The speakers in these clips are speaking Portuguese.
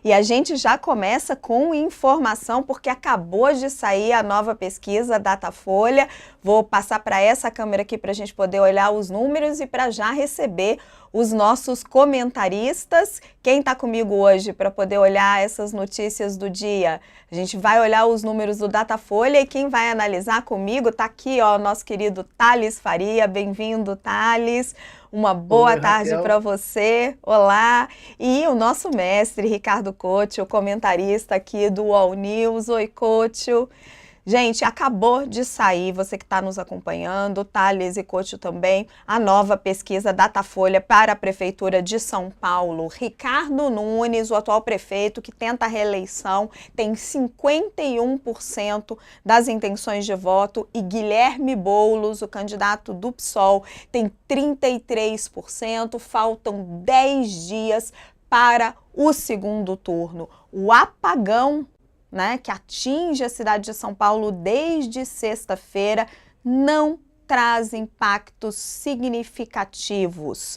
E a gente já começa com informação, porque acabou de sair a nova pesquisa Datafolha. Vou passar para essa câmera aqui para a gente poder olhar os números e para já receber os nossos comentaristas. Quem está comigo hoje para poder olhar essas notícias do dia? A gente vai olhar os números do Datafolha e quem vai analisar comigo está aqui, ó, nosso querido Thales Faria. Bem-vindo, Thales. Uma boa tarde para você. Olá. E o nosso mestre, Ricardo Couto, o comentarista aqui do UOL News. Oi, Couto. Gente, acabou de sair, você que está nos acompanhando, Thales e Couto também, a nova pesquisa Datafolha para a Prefeitura de São Paulo. Ricardo Nunes, o atual prefeito que tenta a reeleição, tem 51% das intenções de voto e Guilherme Boulos, o candidato do PSOL, tem 33%. Faltam 10 dias para o segundo turno. O apagão, né, que atinge a cidade de São Paulo desde sexta-feira, não traz impactos significativos.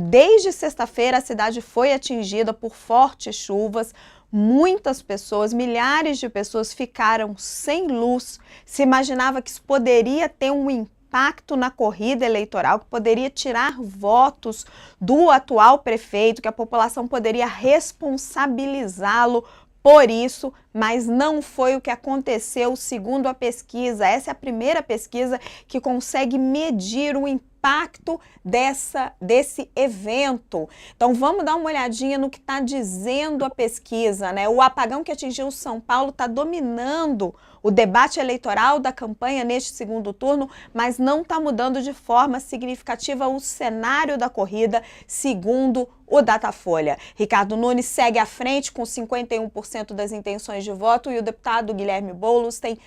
Desde sexta-feira, a cidade foi atingida por fortes chuvas. Muitas pessoas, milhares de pessoas ficaram sem luz. Se imaginava que isso poderia ter um impacto na corrida eleitoral, que poderia tirar votos do atual prefeito, que a população poderia responsabilizá-lo por isso, mas não foi o que aconteceu segundo a pesquisa. Essa é a primeira pesquisa que consegue medir o impacto desse evento. Então vamos dar uma olhadinha no que está dizendo a pesquisa, né? O apagão que atingiu São Paulo está dominando o debate eleitoral da campanha neste segundo turno, mas não está mudando de forma significativa o cenário da corrida, segundo o Datafolha. Ricardo Nunes segue à frente com 51% das intenções de voto e o deputado Guilherme Boulos tem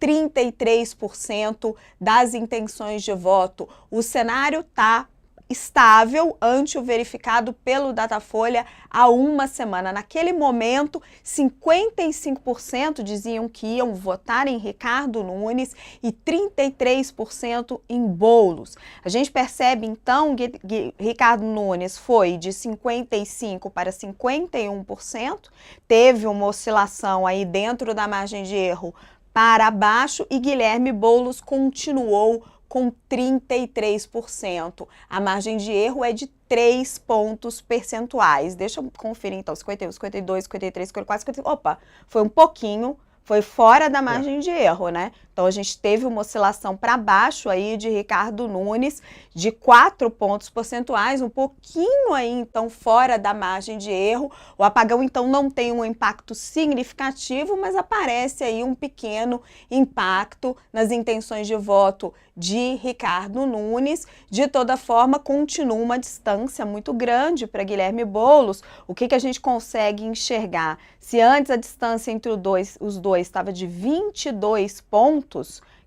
33% das intenções de voto. O cenário está estável ante o verificado pelo Datafolha há uma semana. Naquele momento, 55% diziam que iam votar em Ricardo Nunes e 33% em Boulos. A gente percebe, então, que Ricardo Nunes foi de 55% para 51%, teve uma oscilação aí dentro da margem de erro para baixo e Guilherme Boulos continuou com 33%. A margem de erro é de 3 pontos percentuais. Deixa eu conferir então, 51, 52, 53, 54, 55. Opa, foi um pouquinho, foi fora da margem de erro, né? Então a gente teve uma oscilação para baixo aí de Ricardo Nunes de 4 pontos percentuais, um pouquinho aí então fora da margem de erro. O apagão então não tem um impacto significativo, mas aparece aí um pequeno impacto nas intenções de voto de Ricardo Nunes. De toda forma, continua uma distância muito grande para Guilherme Boulos. O que a gente consegue enxergar? Se antes a distância entre os dois estava de 22 pontos,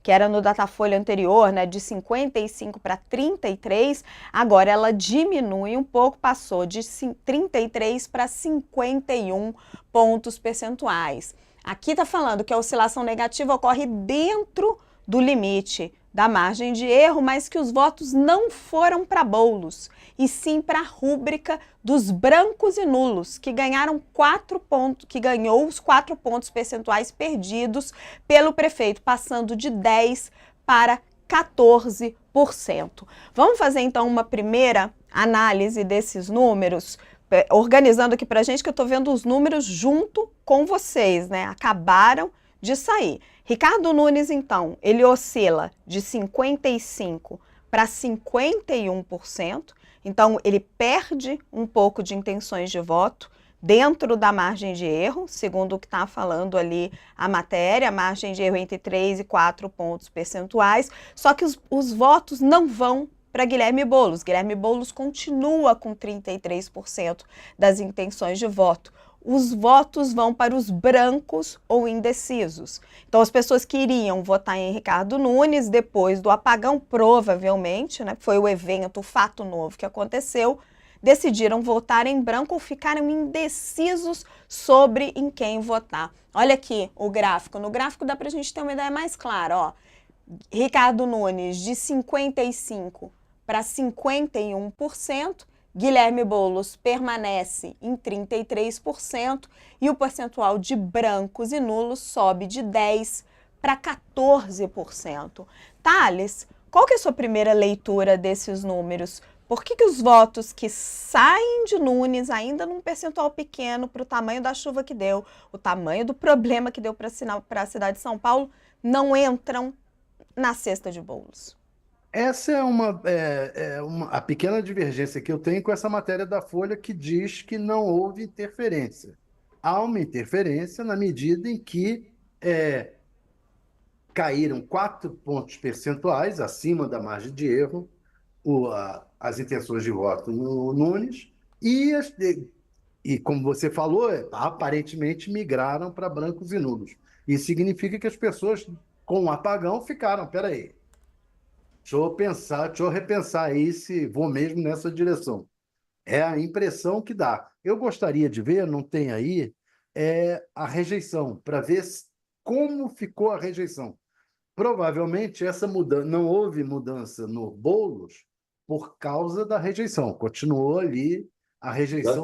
que era no Datafolha anterior, né, de 55 para 33, agora ela diminui um pouco, passou de 33 para 51 pontos percentuais. Aqui está falando que a oscilação negativa ocorre dentro do limite da margem de erro, mas que os votos não foram para Boulos, e sim para a rúbrica dos brancos e nulos, que ganharam 4 pontos, que ganhou os 4 pontos percentuais perdidos pelo prefeito, passando de 10 para 14%. Vamos fazer então uma primeira análise desses números, organizando aqui para a gente, que eu estou vendo os números junto com vocês, né? Acabaram de sair. Ricardo Nunes, então, ele oscila de 55% para 51%, então ele perde um pouco de intenções de voto dentro da margem de erro, segundo o que está falando ali a matéria, a margem de erro entre 3 e 4 pontos percentuais, só que os votos não vão para Guilherme Boulos. Guilherme Boulos continua com 33% das intenções de voto. Os votos vão para os brancos ou indecisos. Então, as pessoas que iriam votar em Ricardo Nunes depois do apagão, provavelmente, né, foi o evento, o fato novo que aconteceu, decidiram votar em branco ou ficaram indecisos sobre em quem votar. Olha aqui o gráfico. No gráfico dá para a gente ter uma ideia mais clara, ó. Ricardo Nunes de 55% para 51%, Guilherme Boulos permanece em 33% e o percentual de brancos e nulos sobe de 10% para 14%. Thales, qual que é a sua primeira leitura desses números? Por que os votos que saem de Nunes, ainda num percentual pequeno para o tamanho da chuva que deu, o tamanho do problema que deu para a cidade de São Paulo, não entram na cesta de Boulos? Essa a pequena divergência que eu tenho com essa matéria da Folha que diz que não houve interferência. Há uma interferência na medida em que caíram 4 pontos percentuais acima da margem de erro as intenções de voto no Nunes e como você falou, aparentemente migraram para brancos e nulos. Isso significa que as pessoas com o apagão ficaram, peraí, deixa eu repensar aí se vou mesmo nessa direção. É a impressão que dá. Eu gostaria de ver, não tem aí, a rejeição, para ver como ficou a rejeição. Provavelmente essa mudança, não houve mudança no Boulos por causa da rejeição. Continuou ali a rejeição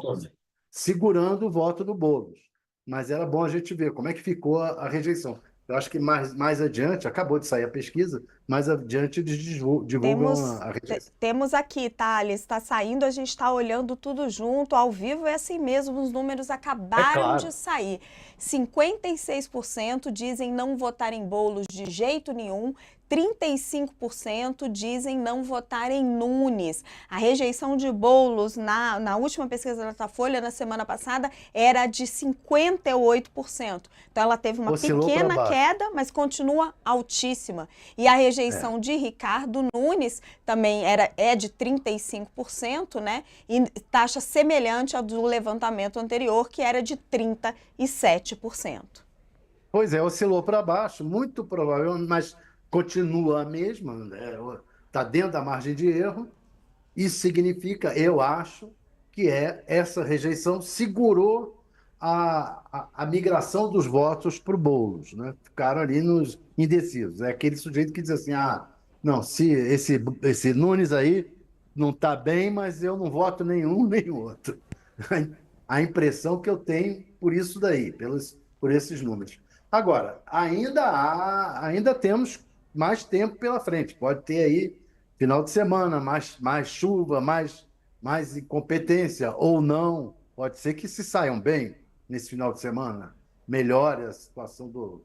segurando o voto do Boulos. Mas era bom a gente ver como é que ficou a rejeição. Eu acho que mais adiante, acabou de sair a pesquisa, mais adiante eles divulgam Temos, a rejeição. temos aqui, Thales, está saindo, a gente está olhando tudo junto, ao vivo é assim mesmo, os números É acabaram de claro. sair. 56% dizem não votar em Boulos de jeito nenhum, 35% dizem não votar em Nunes. A rejeição de Boulos na última pesquisa da Datafolha, na semana passada, era de 58%. Então ela teve uma Oscilou para pequena baixo. queda, mas continua altíssima. E a É. rejeição de Ricardo Nunes também é de 35%, né? E taxa semelhante à do levantamento anterior, que era de 37%. Pois é, oscilou para baixo, muito provavelmente, mas continua a mesma, está dentro da margem de erro. Isso significa, eu acho, que essa rejeição segurou a migração dos votos para o Boulos, né? Ficaram ali nos indecisos. É aquele sujeito que diz assim: não, se esse Nunes aí não está bem, mas eu não voto nenhum nem outro. A impressão que eu tenho por isso daí, por esses números. Agora, ainda temos mais tempo pela frente. Pode ter aí final de semana, mais chuva, mais incompetência ou não. Pode ser que se saiam bem nesse final de semana. Melhore a situação do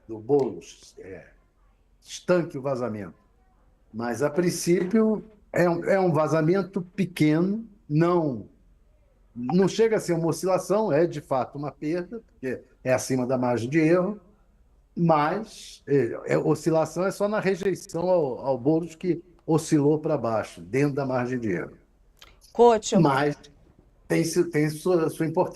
Boulos, estanque o vazamento. Mas, a princípio, é um vazamento pequeno, não chega a ser uma oscilação, é de fato uma perda, porque é acima da margem de erro, mas oscilação é só na rejeição ao Boulos que oscilou para baixo, dentro da margem de erro. Couto, Mas tem sua importância.